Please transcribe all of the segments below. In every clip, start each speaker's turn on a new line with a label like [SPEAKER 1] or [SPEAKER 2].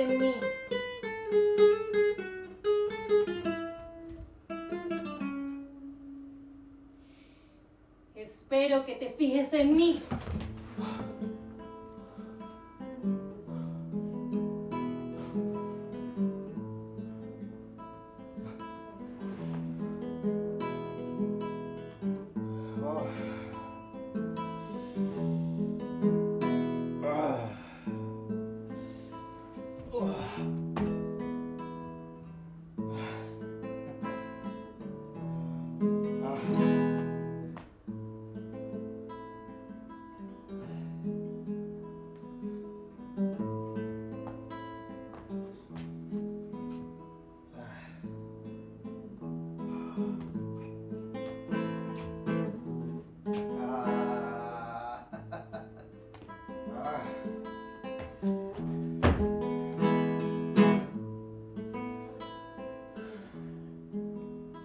[SPEAKER 1] en mí. Espero que te fijes en mí.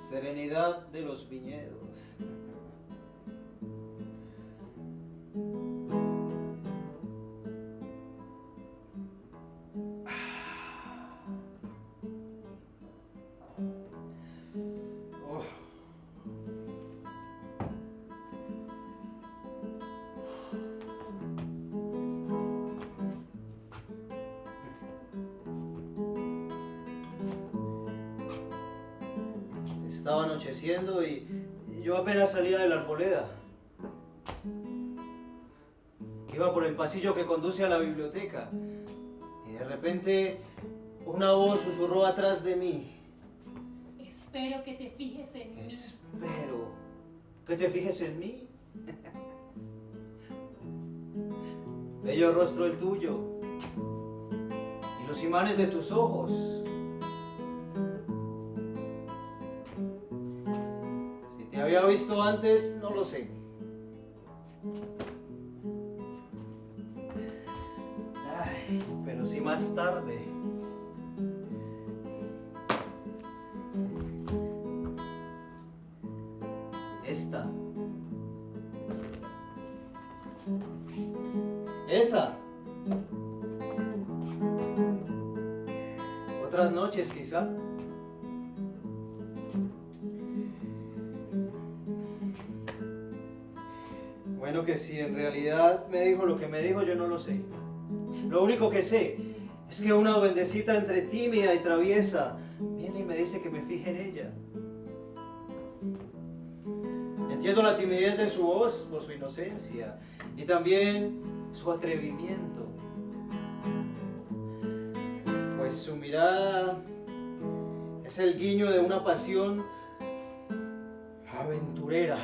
[SPEAKER 2] Serenidad de los viñedos. Estaba anocheciendo y yo apenas salía de la arboleda. Iba por el pasillo que conduce a la biblioteca y de repente una voz susurró atrás de mí.
[SPEAKER 1] Espero que te fijes en mí.
[SPEAKER 2] Espero que te fijes en mí. Bello rostro el tuyo y los imanes de tus ojos. Si te había visto antes, no lo sé. Ay, pero si más tarde. Esa. Otras noches, quizá. Bueno, que si en realidad me dijo lo que me dijo, yo no lo sé. Lo único que sé es que una duendecita entre tímida y traviesa viene y me dice que me fije en ella. Entiendo la timidez de su voz por su inocencia y también su atrevimiento. Pues su mirada es el guiño de una pasión aventurera.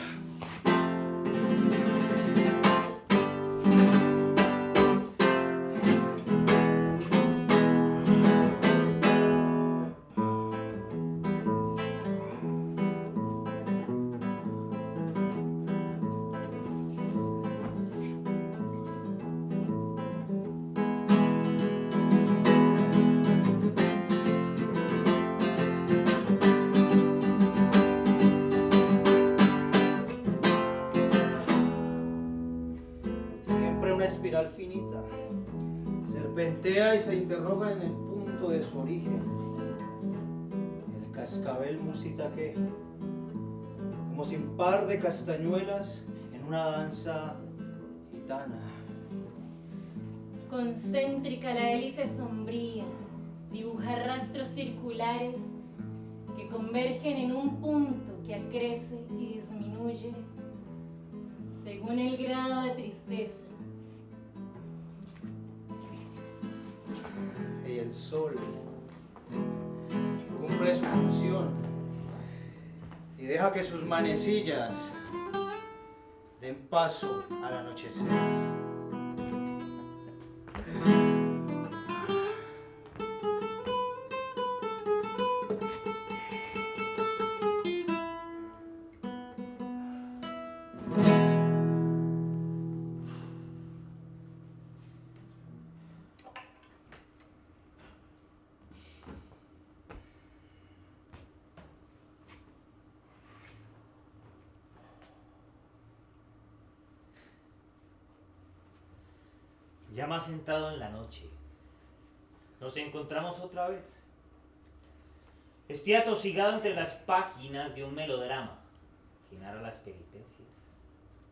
[SPEAKER 2] Espiral finita, serpentea y se interroga en el punto de su origen. El cascabel musitaque, como sin par de castañuelas en una danza gitana.
[SPEAKER 1] Concéntrica la hélice sombría, dibuja rastros circulares que convergen en un punto que acrece y disminuye según el grado de tristeza.
[SPEAKER 2] Y el sol cumple su función y deja que sus manecillas den paso al anochecer.
[SPEAKER 3] Ya más entrado en la noche, Nos encontramos otra vez. Estoy atosigado entre las páginas de un melodrama que narra las peripecias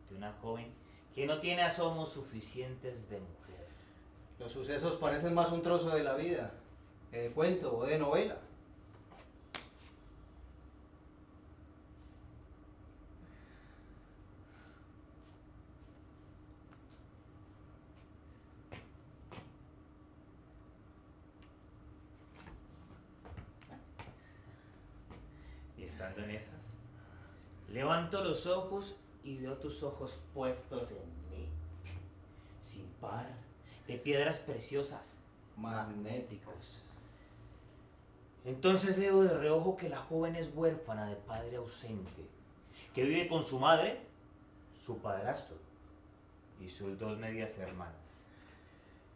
[SPEAKER 3] de una joven que no tiene asomos suficientes de mujer.
[SPEAKER 2] Los sucesos parecen más un trozo de la vida que de cuento o de novela.
[SPEAKER 3] Y estando en esas, levanto los ojos y veo tus ojos puestos en mí, sin par, de piedras preciosas, magnéticos. Entonces leo de reojo que la joven es huérfana de padre ausente, que vive con su madre, su padrastro y sus dos medias hermanas.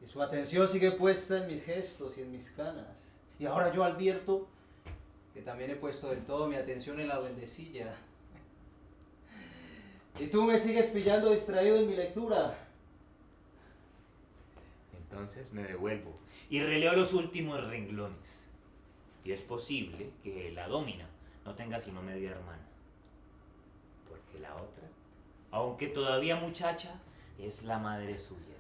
[SPEAKER 2] Y su atención sigue puesta en mis gestos y en mis canas. Y ahora yo advierto que también he puesto del todo mi atención en la duendecilla. Y tú me sigues pillando distraído en mi lectura.
[SPEAKER 3] Entonces me devuelvo y releo los últimos renglones. Y es posible que la Dómina no tenga sino media hermana. Porque la otra, aunque todavía muchacha, es la madre suya.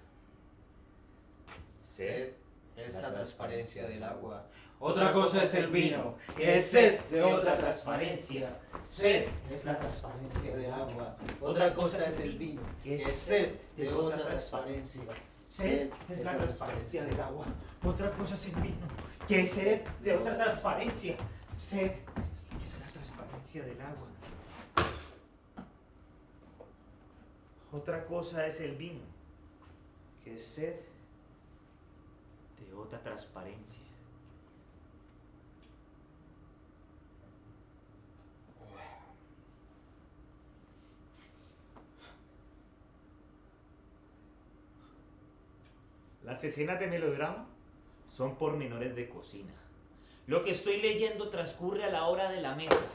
[SPEAKER 2] Sed es la transparencia del agua. Otra cosa es el vino, que es sed de otra transparencia. Sed es la transparencia del agua. Otra cosa es el vino, que es sed de otra transparencia.
[SPEAKER 3] Sed es la transparencia del agua. Otra cosa es el vino, que es sed de otra transparencia. Sed es la transparencia del agua. Otra cosa es el vino, que es sed de otra transparencia. Las escenas de melodrama son pormenores de cocina. Lo que estoy leyendo transcurre a la hora de la mesa.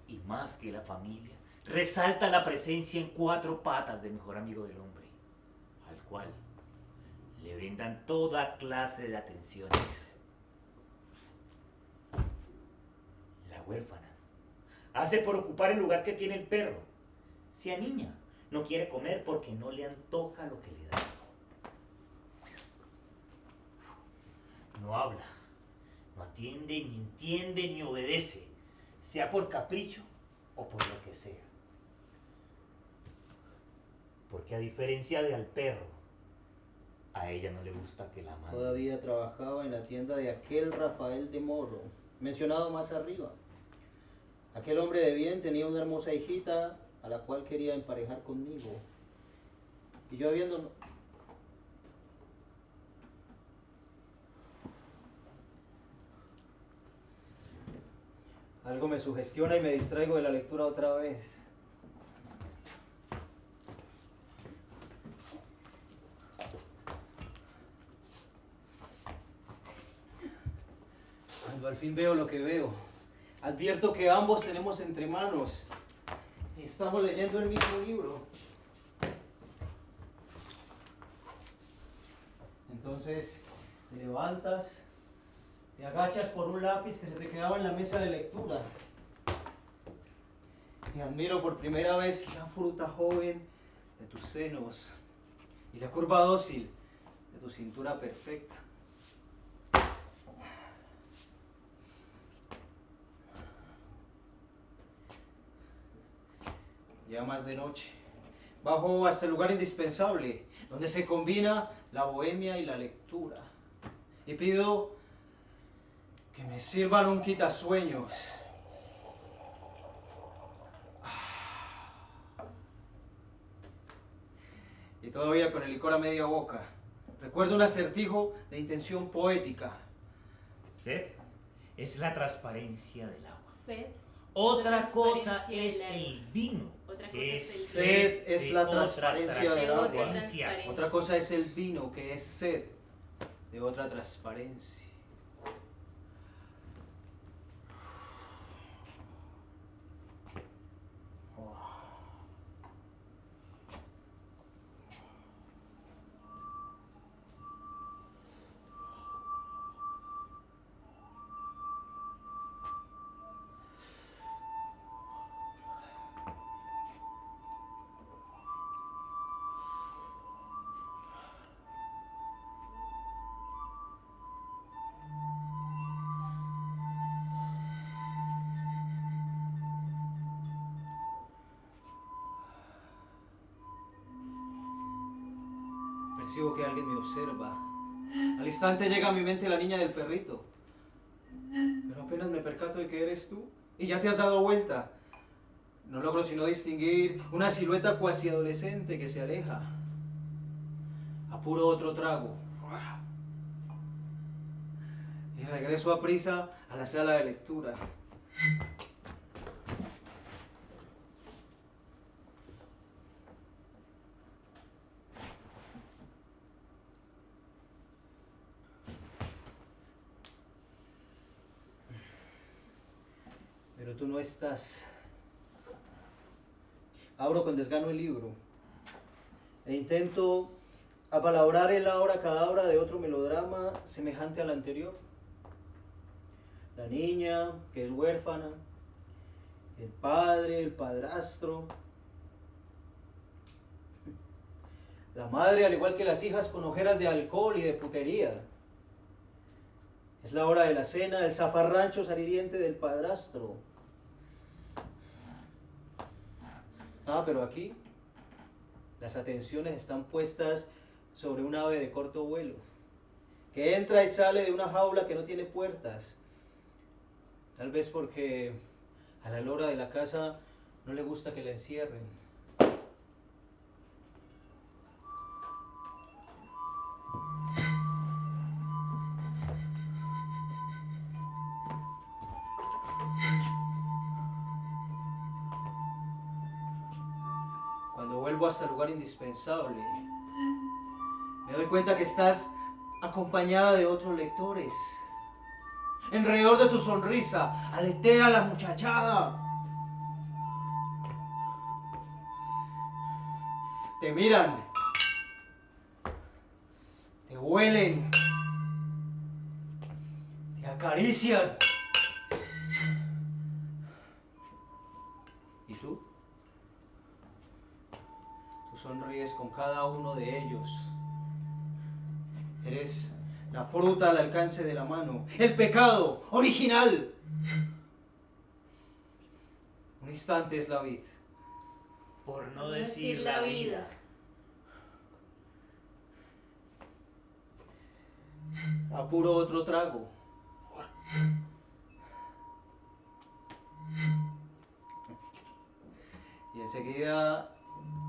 [SPEAKER 3] Y más que la familia, resalta la presencia en cuatro patas del mejor amigo del hombre, al cual le brindan toda clase de atenciones. La huérfana hace por ocupar el lugar que tiene el perro. Se aniña, no quiere comer porque no le antoja lo que le da. No habla, no atiende, ni entiende, ni obedece, sea por capricho o por lo que sea. Porque a diferencia de al perro, a ella no le gusta que la mande.
[SPEAKER 2] Todavía trabajaba en la tienda de aquel Rafael de Moro, mencionado más arriba. Aquel hombre de bien tenía una hermosa hijita a la cual quería emparejar conmigo. Y yo habiendo... Algo me sugestiona y me distraigo de la lectura otra vez. Cuando al fin veo lo que veo, advierto que ambos tenemos entre manos y estamos leyendo el mismo libro. Entonces te levantas, te agachas por un lápiz que se te quedaba en la mesa de lectura. Y admiro por primera vez la fruta joven de tus senos y la curva dócil de tu cintura perfecta. Ya más de noche, bajo hasta el lugar indispensable, donde se combina la bohemia y la lectura. Y pido que me sirvan un quitasueños. Y todavía con el licor a media boca, recuerdo un acertijo de intención poética.
[SPEAKER 3] Sed es la transparencia del agua.
[SPEAKER 1] Sed.
[SPEAKER 3] Otra cosa
[SPEAKER 1] transparencia
[SPEAKER 3] es
[SPEAKER 1] del agua.
[SPEAKER 3] el vino.
[SPEAKER 1] Otra
[SPEAKER 3] que
[SPEAKER 1] cosa
[SPEAKER 3] es
[SPEAKER 1] es el
[SPEAKER 2] Sed es
[SPEAKER 3] de
[SPEAKER 2] la
[SPEAKER 3] otra
[SPEAKER 2] transparencia del
[SPEAKER 1] otra
[SPEAKER 2] agua.
[SPEAKER 1] transparencia.
[SPEAKER 2] Otra cosa es el vino, que es sed de otra transparencia. Percibo que alguien me observa. Al instante llega a mi mente la niña del perrito. Pero apenas me percato de que eres tú y ya te has dado vuelta. No logro sino distinguir una silueta cuasi adolescente que se aleja. Apuro otro trago. Y regreso a prisa a la sala de lectura. Pero tú no estás. Abro con desgano el libro e intento apalabrar el ahora cadabra de otro melodrama semejante al anterior. La niña que es huérfana, el padre, el padrastro, la madre al igual que las hijas con ojeras de alcohol y de putería. Es la hora de la cena, el zafarrancho saliriente del padrastro. Pero aquí las atenciones están puestas sobre un ave de corto vuelo, que entra y sale de una jaula que no tiene puertas. Tal vez porque a la lora de la casa no le gusta que la encierren. Cuando vuelvo hasta el lugar indispensable, me doy cuenta que estás acompañada de otros lectores. Alrededor de tu sonrisa aletea la muchachada. Te miran, te huelen, te acarician. ¿Y tú? Tú sonríes con cada uno de ellos. Eres la fruta al alcance de la mano, el pecado original. Un instante es la vid.
[SPEAKER 3] Por no decir la vida.
[SPEAKER 2] Apuro otro trago. Y enseguida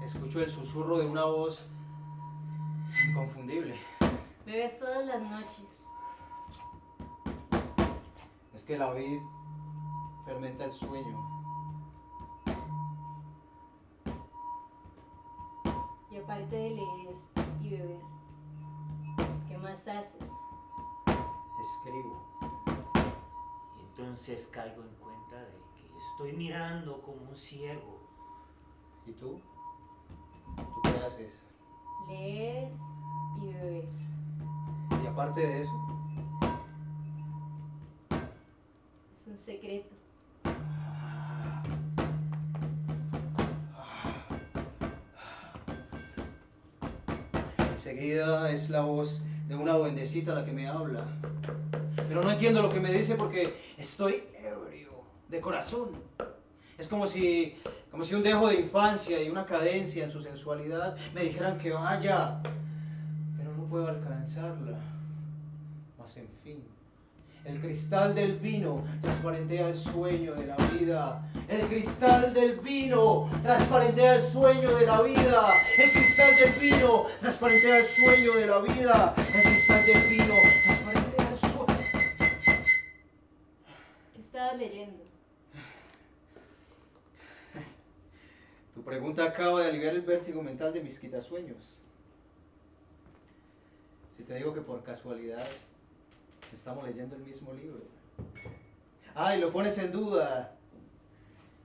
[SPEAKER 2] escucho el susurro de una voz inconfundible.
[SPEAKER 1] Bebes todas las noches.
[SPEAKER 2] Es que la vid fermenta el sueño.
[SPEAKER 1] Y aparte de leer y beber, ¿qué más haces?
[SPEAKER 2] Escribo.
[SPEAKER 3] Y entonces caigo en cuenta de que estoy mirando como un ciego.
[SPEAKER 2] ¿Y tú? ¿Tú qué haces?
[SPEAKER 1] Leer y beber.
[SPEAKER 2] Y aparte de eso,
[SPEAKER 1] Es un secreto.
[SPEAKER 2] enseguida es la voz de una duendecita la que me habla. Pero no entiendo lo que me dice porque estoy ebrio de corazón. Es como si un dejo de infancia y una cadencia en su sensualidad me dijeran que vaya, pero no puedo alcanzarla. Mas en fin, el cristal del vino transparentea el sueño de la vida. El cristal del vino transparentea el sueño de la vida. El cristal del vino transparentea el sueño de la vida. El cristal del vino transparentea el sueño.
[SPEAKER 1] ¿Qué estabas leyendo?
[SPEAKER 2] Tu pregunta acaba de aliviar el vértigo mental de mis quitasueños. Si te digo que por casualidad estamos leyendo el mismo libro. Y lo pones en duda.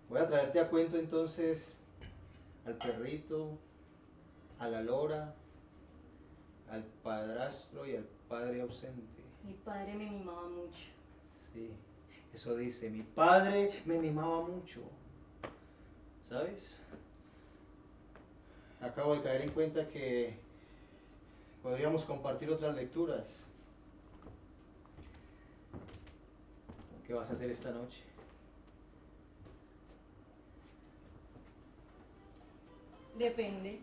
[SPEAKER 2] Voy a traerte a cuento entonces al perrito, a la lora, al padrastro y al padre ausente.
[SPEAKER 1] Mi padre me mimaba mucho.
[SPEAKER 2] Sí, eso dice, mi padre me mimaba mucho. ¿Sabes? Acabo de caer en cuenta que podríamos compartir otras lecturas. ¿Qué vas a hacer esta noche?
[SPEAKER 1] Depende.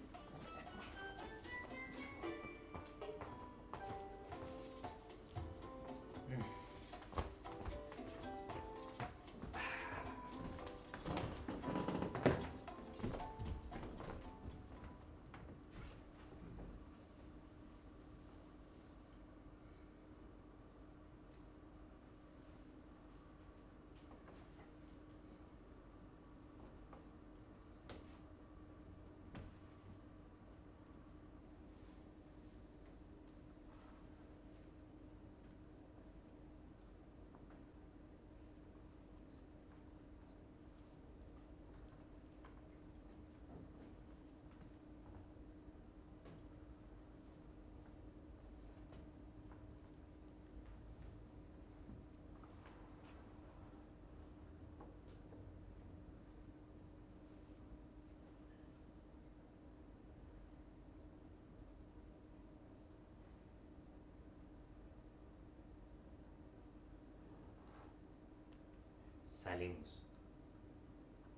[SPEAKER 3] salimos.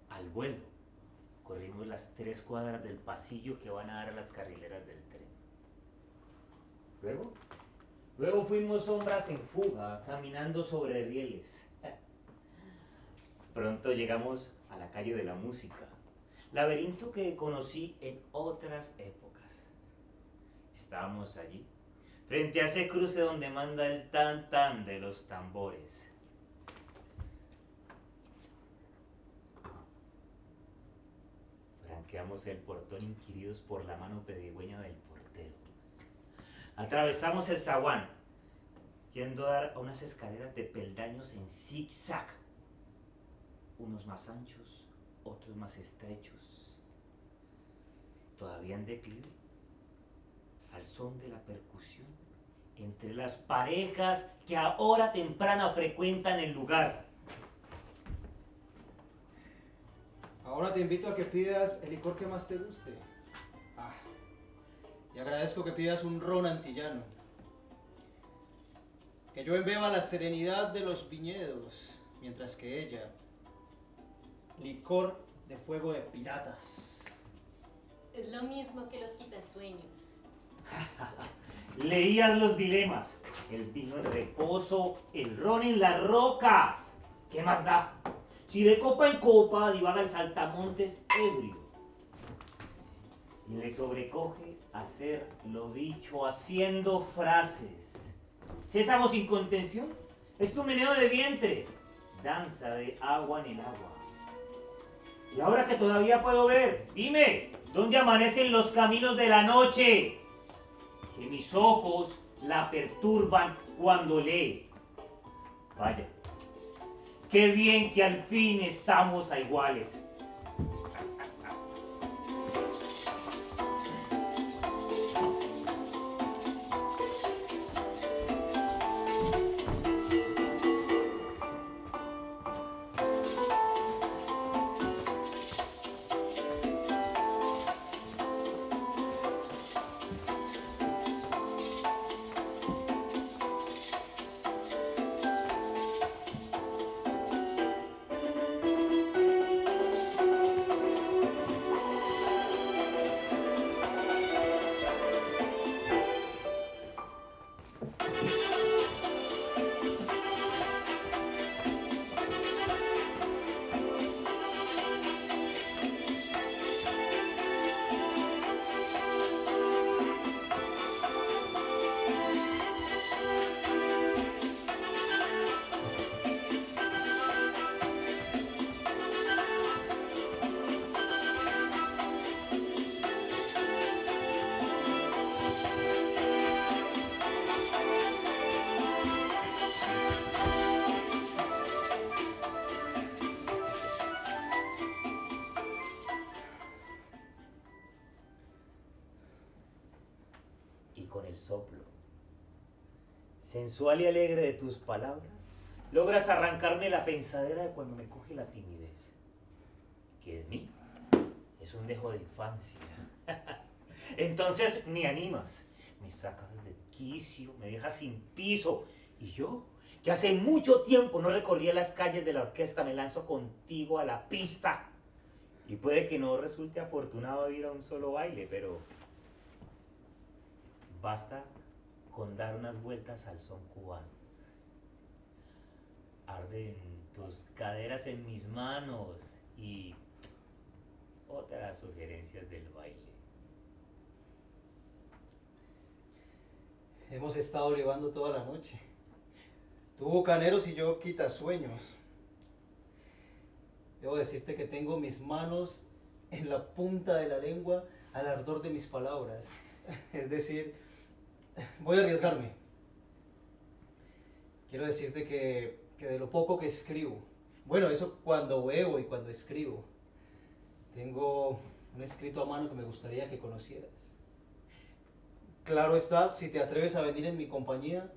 [SPEAKER 3] Al vuelo, corrimos las 3 cuadras del pasillo que van a dar a las carrileras del tren. Luego fuimos sombras en fuga, caminando sobre rieles. Pronto llegamos a la calle de la música, laberinto que conocí en otras épocas. Estábamos allí, frente a ese cruce donde manda el tan-tan de los tambores. Franqueamos el portón inquiridos por la mano pedigüeña del portero. Atravesamos el zaguán, yendo a dar a unas escaleras de peldaños en zigzag, unos más anchos, otros más estrechos, todavía en declive, al son de la percusión entre las parejas que a hora temprana frecuentan el lugar.
[SPEAKER 2] Ahora te invito a que pidas el licor que más te guste. Y agradezco que pidas un ron antillano. Que yo embeba la serenidad de los viñedos, mientras que ella, licor de fuego de piratas.
[SPEAKER 1] Es lo mismo que los quitasueños.
[SPEAKER 3] Leías los dilemas, el vino en reposo, el ron en las rocas. ¿Qué más da? Si de copa en copa divaga el saltamontes ebrio y le sobrecoge hacer lo dicho haciendo frases. Sésamo sin contención es tu meneo de vientre, danza de agua en el agua. Y ahora que todavía puedo ver, dime, ¿dónde amanecen los caminos de la noche? Que mis ojos la perturban cuando lee. Vaya, qué bien que al fin estamos a iguales. Con el soplo sensual y alegre de tus palabras, logras arrancarme la pensadera de cuando me coge la timidez, que en mí es un dejo de infancia. Entonces me animas, me sacas de quicio, me dejas sin piso, y yo, que hace mucho tiempo no recorría las calles de la orquesta, me lanzo contigo a la pista. Y puede que no resulte afortunado ir a un solo baile, pero basta con dar unas vueltas al son cubano. Arden tus caderas en mis manos y otras sugerencias del baile.
[SPEAKER 2] Hemos estado libando toda la noche. Tú bucaneros y yo quitasueños. Debo decirte que tengo mis manos en la punta de la lengua al ardor de mis palabras. Es decir, voy a arriesgarme. Quiero decirte que de lo poco que escribo, bueno, eso cuando veo y cuando escribo, tengo un escrito a mano que me gustaría que conocieras. Claro está, si te atreves a venir en mi compañía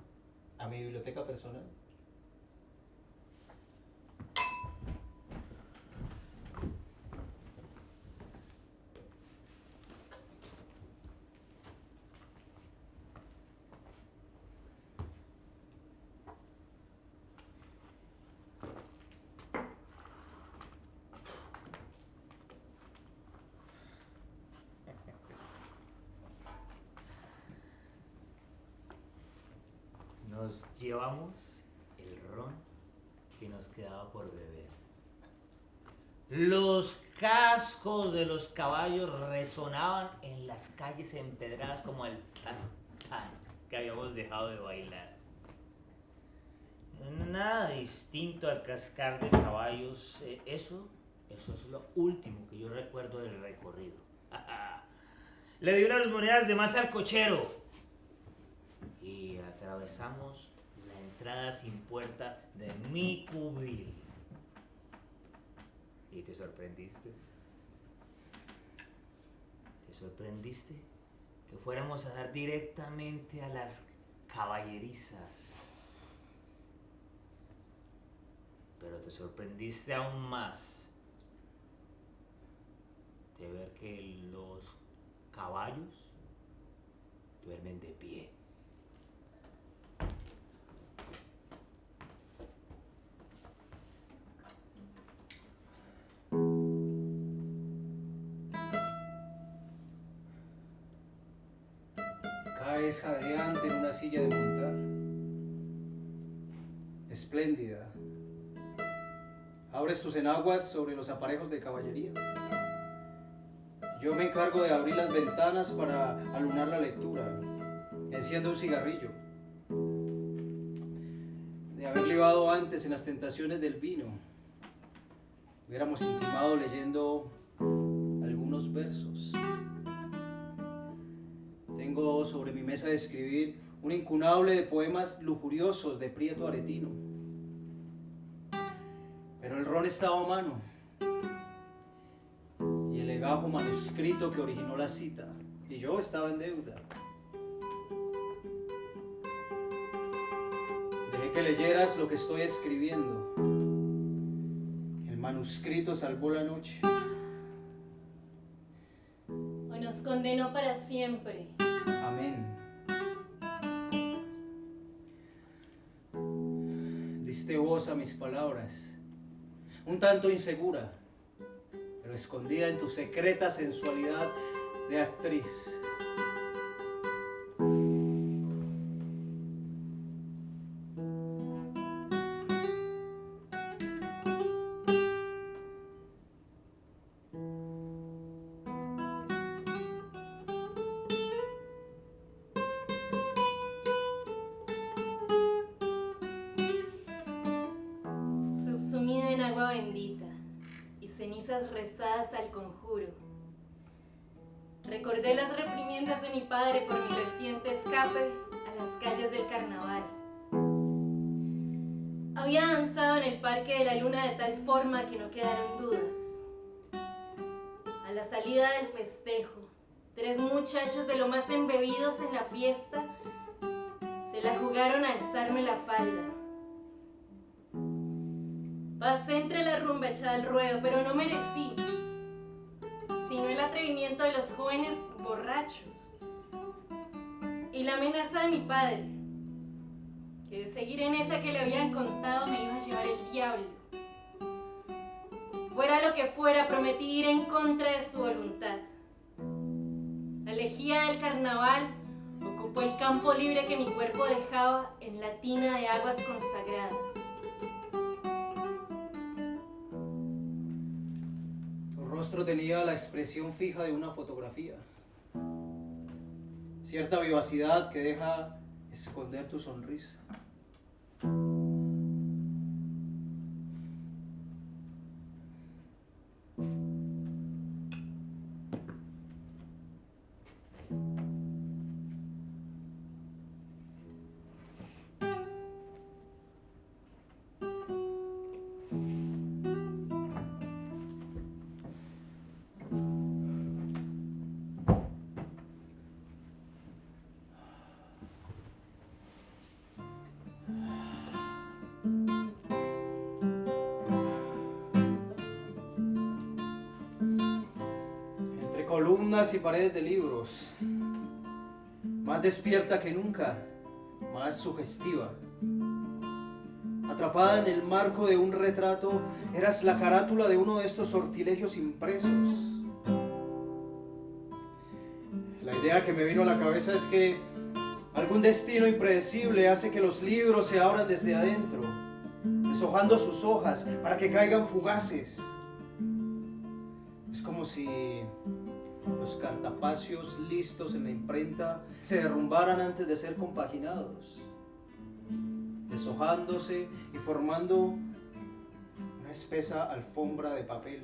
[SPEAKER 2] a mi biblioteca personal.
[SPEAKER 3] nos llevamos el ron que nos quedaba por beber. Los cascos de los caballos resonaban en las calles empedradas como el tan tan que habíamos dejado de bailar. Nada distinto al cascar de caballos. Eso es lo último que yo recuerdo del recorrido. Le di unas monedas de más al cochero y atravesamos la entrada sin puerta de mi cubil. ¿Y te sorprendiste? ¿Te sorprendiste que fuéramos a dar directamente a las caballerizas? Pero te sorprendiste aún más de ver que los caballos duermen de pie.
[SPEAKER 2] Caes jadeante en una silla de montar, espléndida. Abres tus enaguas sobre los aparejos de caballería. Yo me encargo de abrir las ventanas para alunar la lectura. Enciendo un cigarrillo. De haber libado antes en las tentaciones del vino, hubiéramos intimado leyendo algunos versos. Tengo sobre mi mesa de escribir un incunable de poemas lujuriosos de Prieto Aretino. Pero el ron estaba a mano y el legajo manuscrito que originó la cita, y yo estaba en deuda. Dejé que leyeras lo que estoy escribiendo. El manuscrito salvó la noche.
[SPEAKER 1] O nos condenó para siempre.
[SPEAKER 2] Amén. Diste voz a mis palabras, un tanto insegura, pero escondida en tu secreta sensualidad de actriz.
[SPEAKER 1] Subsumida en agua bendita y cenizas rezadas al conjuro, recordé las reprimiendas de mi padre por mi reciente escape a las calles del carnaval. Había danzado en el Parque de la Luna de tal forma que no quedaron dudas. A la salida del festejo, 3 muchachos de lo más embebidos en la fiesta se la jugaron a alzarme la falda. Pasé entre la rumba echada al ruedo, pero no merecí, sino el atrevimiento de los jóvenes borrachos y la amenaza de mi padre, que de seguir en esa que le habían contado me iba a llevar el diablo. Fuera lo que fuera, prometí ir en contra de su voluntad. La lejía del carnaval ocupó el campo libre que mi cuerpo dejaba en la tina de aguas consagradas.
[SPEAKER 2] Tu rostro tenía la expresión fija de una fotografía, cierta vivacidad que deja esconder tu sonrisa. Columnas y paredes de libros, más despierta que nunca, más sugestiva. Atrapada en el marco de un retrato, eras la carátula de uno de estos sortilegios impresos. La idea que me vino a la cabeza es que Algún destino impredecible hace que los libros se abran desde adentro, deshojando sus hojas para que caigan fugaces. Es como si los cartapacios listos en la imprenta se derrumbaran antes de ser compaginados, deshojándose y formando una espesa alfombra de papel.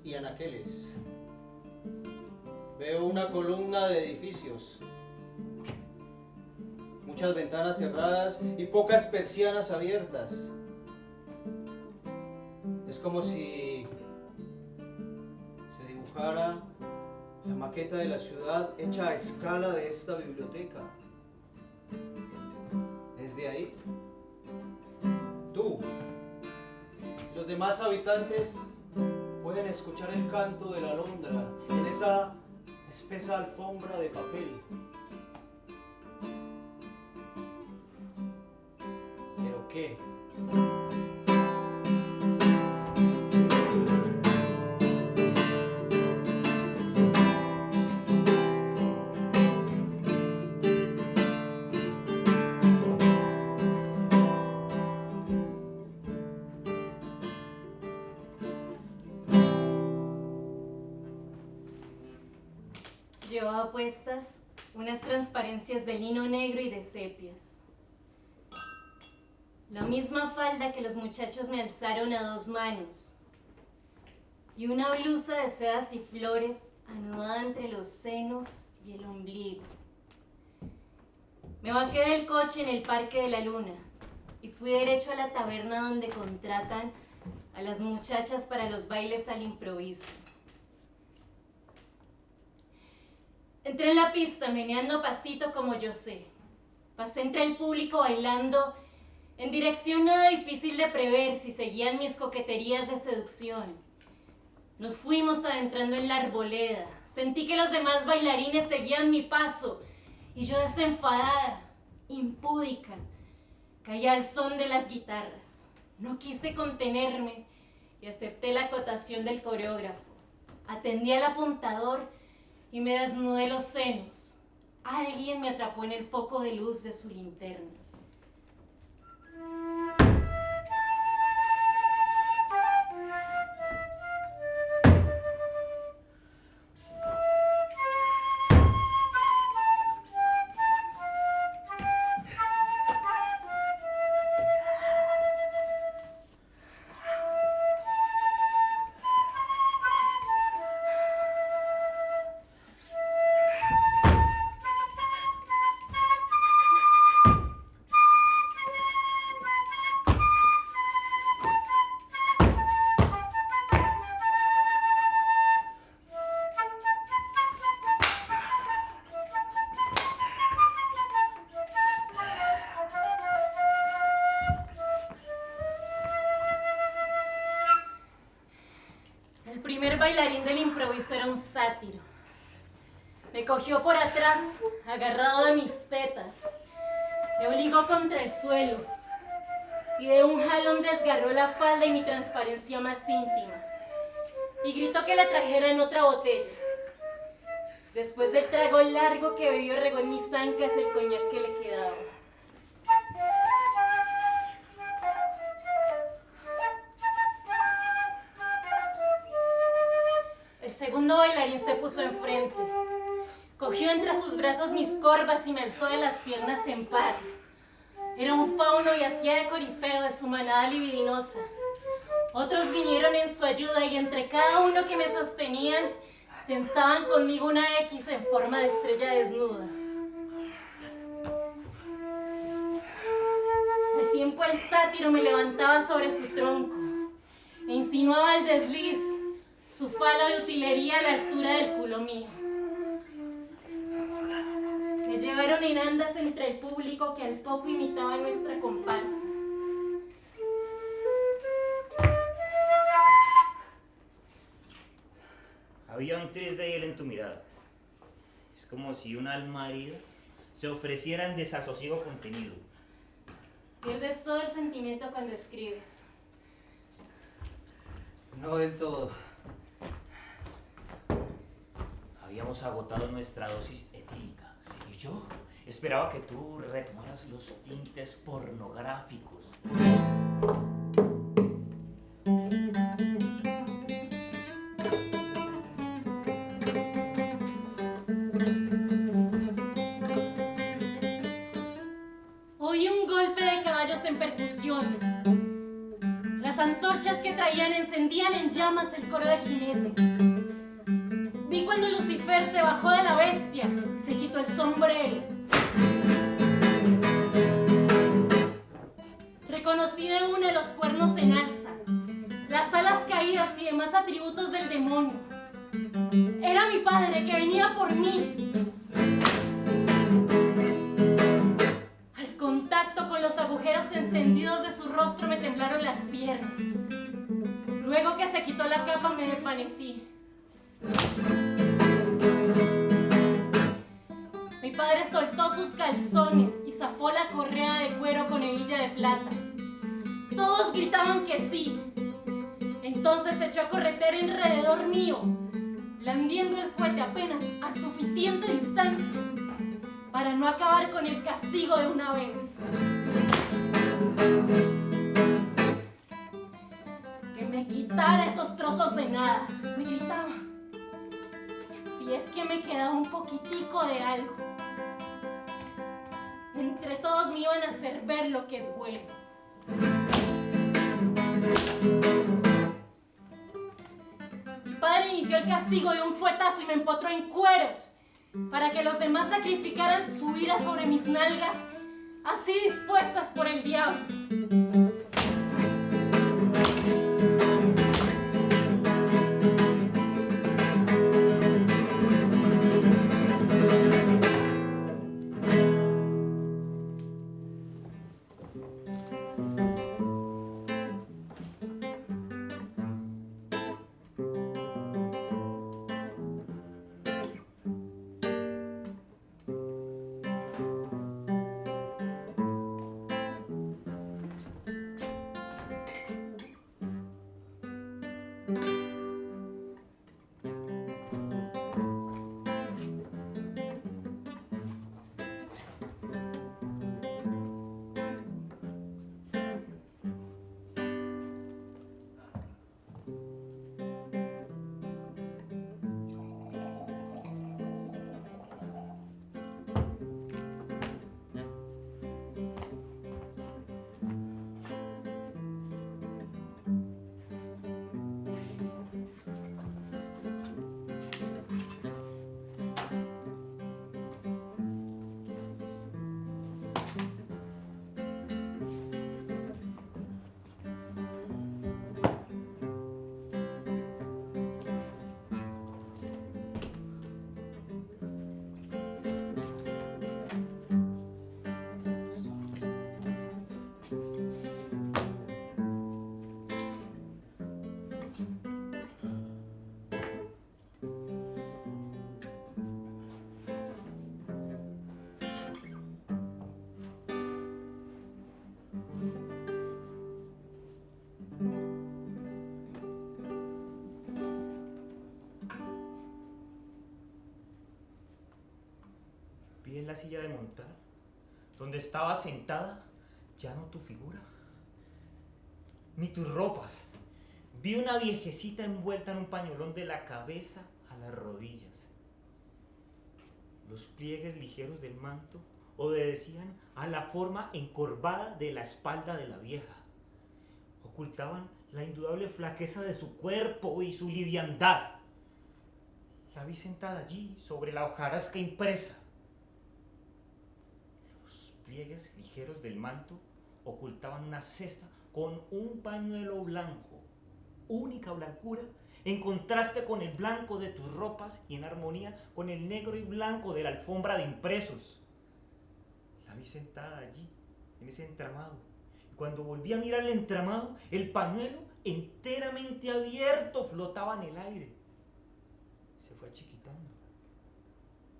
[SPEAKER 2] Y anaqueles. Veo una columna de edificios, muchas ventanas cerradas y pocas persianas abiertas. Es como si se dibujara la maqueta de la ciudad hecha a escala de esta biblioteca. Desde ahí, tú y los demás habitantes pueden escuchar el canto de la alondra en esa espesa alfombra de papel. ¿Pero qué?
[SPEAKER 1] Llevaba puestas unas transparencias de lino negro y de sepias. La misma falda que los muchachos me alzaron a 2 manos. Y una blusa de sedas y flores anudada entre los senos y el ombligo. Me bajé del coche en el Parque de la Luna y fui derecho a la taberna donde contratan a las muchachas para los bailes al improviso. Entré en la pista meneando pasito como yo sé. Pasé entre el público bailando en dirección nada difícil de prever si seguían mis coqueterías de seducción. Nos fuimos adentrando en la arboleda. Sentí que los demás bailarines seguían mi paso y yo desenfadada, impúdica, caí al son de las guitarras. No quise contenerme y acepté la acotación del coreógrafo. Atendí al apuntador y me desnudé los senos. Alguien me atrapó en el foco de luz de su linterna. Bailarín del improviso era un sátiro. Me cogió por atrás, agarrado de mis tetas. Me obligó contra el suelo y de un jalón desgarró la falda y mi transparencia más íntima. Y gritó que le trajeran otra botella. Después del trago largo que bebió, regó en mis ancas el coñac que le quedaba. Clarín se puso enfrente. Cogió entre sus brazos mis corvas y me alzó de las piernas en par. Era un fauno y hacía de corifeo de su manada libidinosa. Otros vinieron en su ayuda y entre cada uno que me sostenían, tensaban conmigo una X en forma de estrella desnuda. Al tiempo el sátiro me levantaba sobre su tronco e insinuaba al desliz su falo de utilería a la altura del culo mío. Me llevaron en andas entre el público que al poco imitaba nuestra comparsa.
[SPEAKER 3] Había un tris de hiel en tu mirada. Es como si un alma herida se ofreciera en desasosiego contenido.
[SPEAKER 1] Pierdes todo el sentimiento cuando escribes.
[SPEAKER 2] No del todo.
[SPEAKER 3] Habíamos agotado nuestra dosis etílica y yo esperaba que tú retomaras los tintes pornográficos.
[SPEAKER 1] Oí un golpe de caballos en percusión. Las antorchas que traían encendían en llamas el coro de jinetes. Vi cuando Lucifer se bajó de la bestia y se quitó el sombrero. Reconocí de una los cuernos en alza, las alas caídas y demás atributos del demonio. Era mi padre que venía por mí. Al contacto con los agujeros encendidos de su rostro me temblaron las piernas. Luego que se quitó la capa me desvanecí. Mi padre soltó sus calzones y zafó la correa de cuero con hebilla de plata. Todos gritaban que sí. Entonces se echó a corretear alrededor mío, blandiendo el fuete apenas a suficiente distancia para no acabar con el castigo de una vez. Que me quitara esos trozos de nada, me gritaba. Si es que me quedaba un poquitico de algo. Entre todos me iban a hacer ver lo que es bueno. Mi padre inició el castigo de un fuetazo y me empotró en cueros para que los demás sacrificaran su ira sobre mis nalgas, así dispuestas por el diablo.
[SPEAKER 3] Vi en la silla de montar, donde estaba sentada, ya no tu figura, ni tus ropas. Vi una viejecita envuelta en un pañolón de la cabeza a las rodillas. Los pliegues ligeros del manto obedecían a la forma encorvada de la espalda de la vieja. Ocultaban la indudable flaqueza de su cuerpo y su liviandad. La vi sentada allí, sobre la hojarasca impresa. Los pliegues ligeros del manto ocultaban una cesta con un pañuelo blanco, única blancura, en contraste con el blanco de tus ropas y en armonía con el negro y blanco de la alfombra de impresos. La vi sentada allí, en ese entramado. Y cuando volví a mirar el entramado, el pañuelo enteramente abierto flotaba en el aire. Se fue achicitando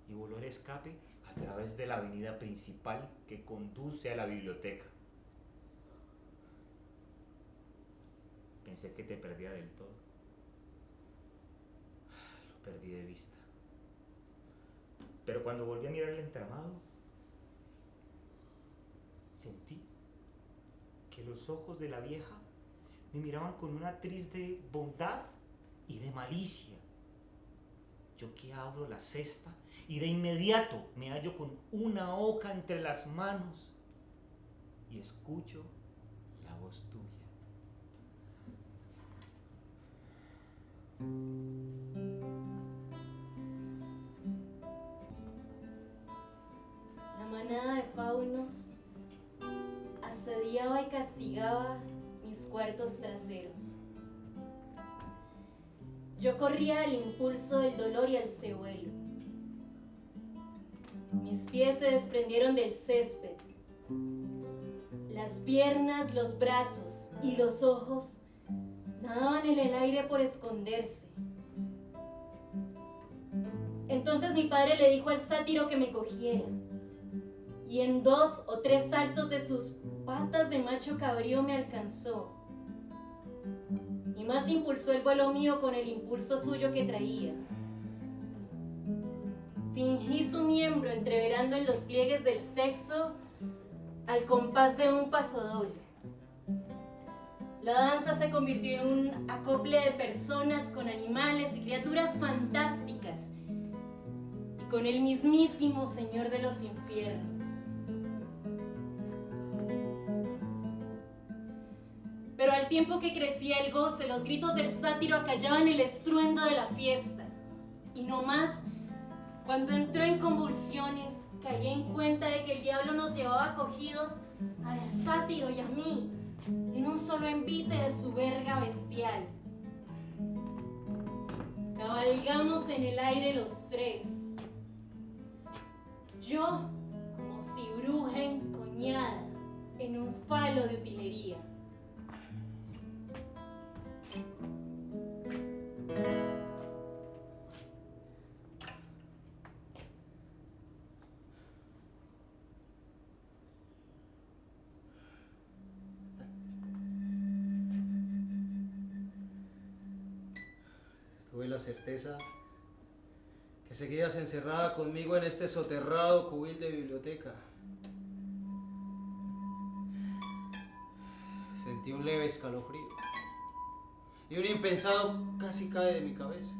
[SPEAKER 3] y voló al escape a través de la avenida principal que conduce a la biblioteca. Pensé que te perdía del todo. Lo perdí de vista. Pero cuando volví a mirar el entramado, sentí que los ojos de la vieja me miraban con una triste bondad y de malicia. Yo que abro la cesta y de inmediato me hallo con una hoja entre las manos y escucho la voz tuya.
[SPEAKER 1] La manada de faunos asediaba y castigaba mis cuartos traseros. Yo corría al impulso del dolor y al cebuelo. Mis pies se desprendieron del césped. Las piernas, los brazos y los ojos nadaban en el aire por esconderse. Entonces mi padre le dijo al sátiro que me cogiera, y en 2 o 3 saltos de sus patas de macho cabrío me alcanzó, y más impulsó el vuelo mío con el impulso suyo que traía. Fingí su miembro entreverando en los pliegues del sexo al compás de un pasodoble. La danza se convirtió en un acople de personas con animales y criaturas fantásticas y con el mismísimo Señor de los infiernos. Pero al tiempo que crecía el goce, los gritos del sátiro acallaban el estruendo de la fiesta. Y no más, cuando entró en convulsiones, caí en cuenta de que el diablo nos llevaba cogidos al sátiro y a mí, en un solo envite de su verga bestial. Cabalgamos en el aire los 3. Yo, como si bruja encoñada en un falo de utilería.
[SPEAKER 2] Tuve la certeza que seguías encerrada conmigo en este soterrado cubil de biblioteca. Sentí un leve escalofrío y un impensado casi cae de mi cabeza.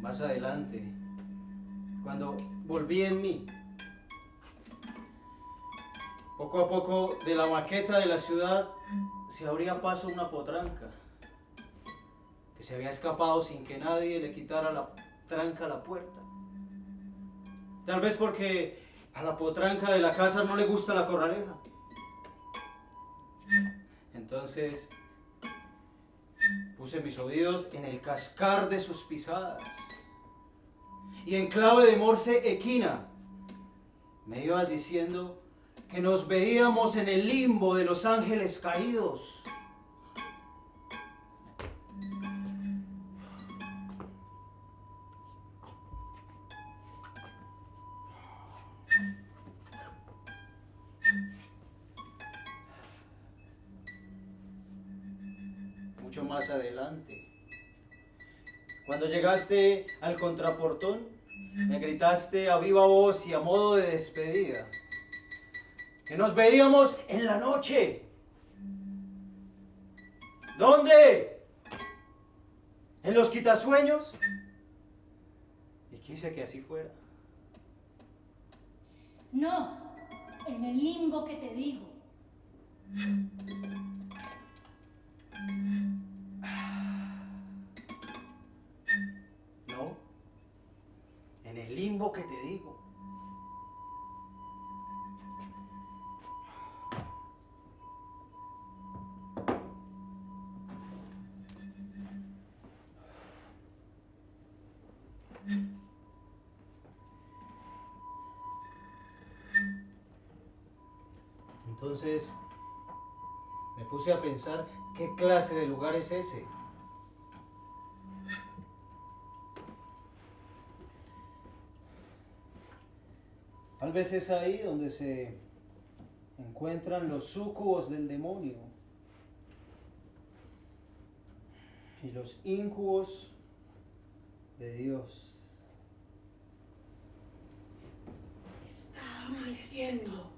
[SPEAKER 2] Más adelante, cuando volví en mí, poco a poco de la maqueta de la ciudad se abría paso una potranca que se había escapado sin que nadie le quitara la tranca a la puerta. Tal vez porque a la potranca de la casa no le gusta la corraleja. Entonces puse mis oídos en el cascar de sus pisadas. Y en clave de Morse equina me ibas diciendo que nos veíamos en el limbo de los ángeles caídos. Mucho más adelante, cuando llegaste al contraportón, Me gritaste a viva voz y a modo de despedida que nos veíamos en la noche. ¿Dónde? ¿En los quitasueños? Y quise que así fuera.
[SPEAKER 1] No, en el limbo que te digo.
[SPEAKER 2] No, en el limbo que te digo. Entonces me puse a pensar qué clase de lugar es ese. Tal vez es ahí donde se encuentran los súcubos del demonio y los íncubos de Dios.
[SPEAKER 1] Está amaneciendo.